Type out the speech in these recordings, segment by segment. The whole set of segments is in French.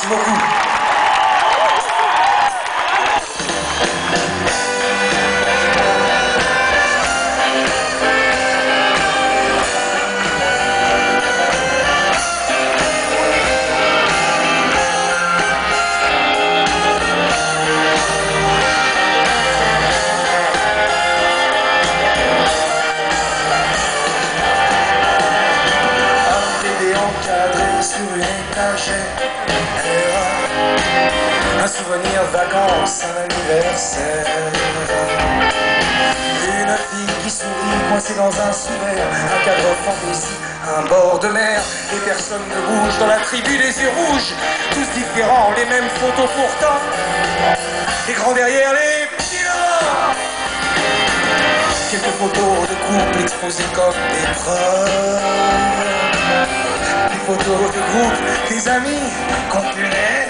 Merci beaucoup. Sur une étagère, un souvenir vacances, un anniversaire. Une fille qui sourit, coincée dans un sous-verre, un cadre fantaisie, un bord de mer. Et personne ne bouge dans la tribu des yeux rouges, tous différents, les mêmes photos pourtant. Les grands derrière, les petits devant. Quelques photos de couple exposées comme des preuves. Des photos de groupe, des amis complémentaires.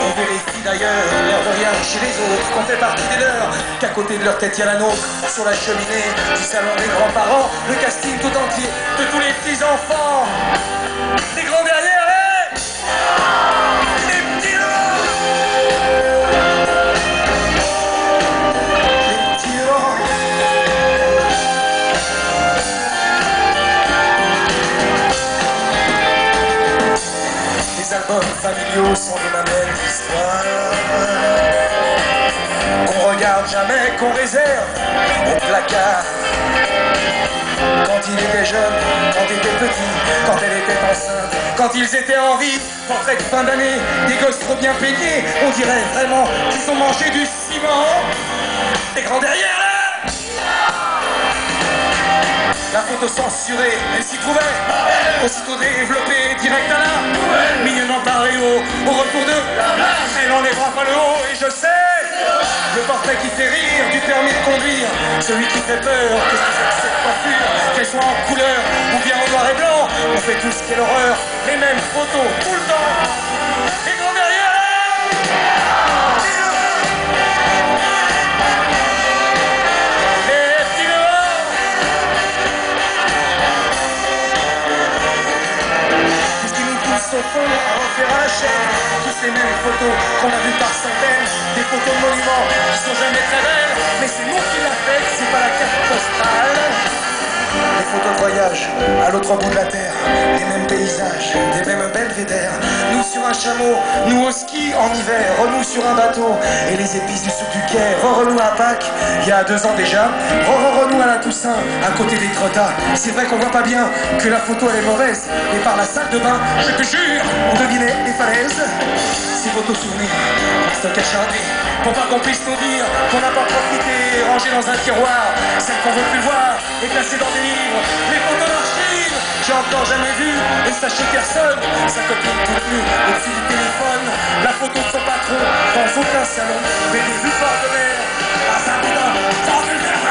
On vérifie d'ailleurs l'air de rien chez les autres, qu'on fait partie des leurs, qu'à côté de leur tête il y a la nôtre. Sur la cheminée du salon des grands-parents, le casting tout entier de tous les petits-enfants. Les grands derrière, les petits devant. Les petits devant. Les albums familiaux sont les mêmes histoires qu'on regarde jamais, qu'on réserve au placard. Quand il était jeune, quand il était petit, quand elle était enceinte, quand ils étaient en vie, portrait de fin d'année, des gosses trop bien peignés, on dirait vraiment qu'ils ont mangé du ciment. Des grands derrière là. La photo censurée, elle s'y trouvait, aussitôt développée, direct à la mignonne en paré au retour de elle n'enlèvera pas le haut, et je sais, le portrait qui fait rire, du permis de conduire, celui qui fait peur, qu'est-ce que c'est que cette coiffure, qu'elle soit en couleur ou bien en noir et blanc, on fait tous quelle horreur, les mêmes photos tout le temps, et grands derrière. Au fond, à refaire à la chaîne, tous ces mêmes photos qu'on a vues par centaines, des photos de monuments qui sont jamais très belles, mais c'est nous qui l'a fait, c'est pas la carte postale. Les photos de voyage à l'autre bout de la terre, les mêmes paysages, les mêmes belvédères. Nous sur un chameau, nous au ski en hiver, nous sur un bateau, et les épices du souk du Caire, nous à Pâques, il y a 2 ans déjà, nous à la Toussaint, à côté des Trottas. C'est vrai qu'on voit pas bien que la photo elle est mauvaise, mais par la salle de bain, je te jure, on devinait les falaises. Ces photos souvenirs, stock acharné, pour pas qu'on puisse nous dire qu'on n'a pas profité, rangé dans un tiroir, celles qu'on veut plus voir, et placées dans des livres, les photos d'archives, j'ai encore jamais vu, et sachez personne, sa copine toute nue, au-dessus du téléphone, la photo de son patron, dans aucun salon, mais des vues bord de mer, à Saint-Pédin, sans le faire.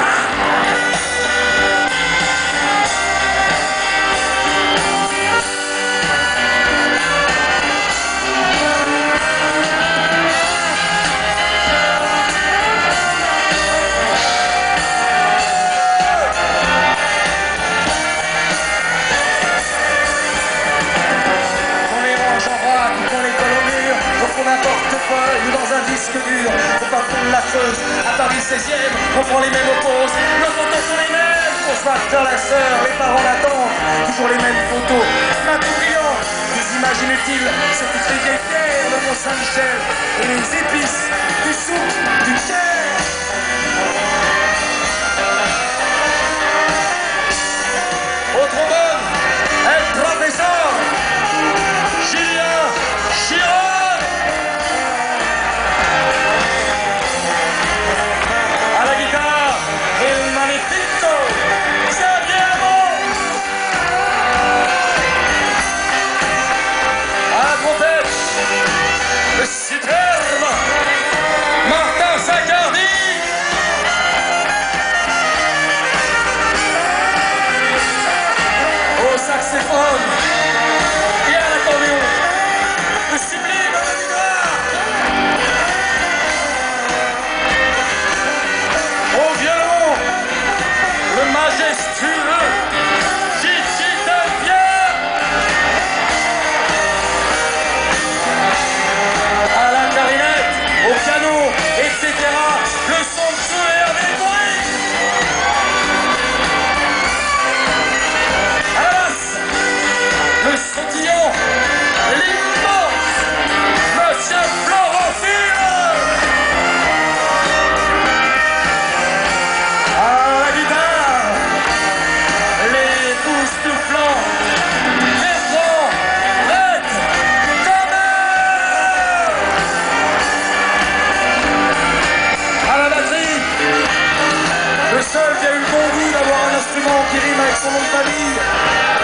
Ou dans un disque dur, au fin fond de la Creuse, à Paris 16e, on prend les mêmes poses, nos photos sont les mêmes, on se bat faire la sœur, les parents l'attendent, toujours les mêmes photos, main tout brillant, des images inutiles, sur toutes les vieilles pierres, le Mont Saint-Michel, et les épices, du souk, du Caire. Au trombone, el professeur, Julien Chiron. Le superbe Martin Sacardi. Au saxophone et à l'accordéon, le sublime Manu. Au violon, le majestueux Gigi Delpierre. seul qui a eu le bon goût d'avoir un instrument qui rime avec son nom de famille.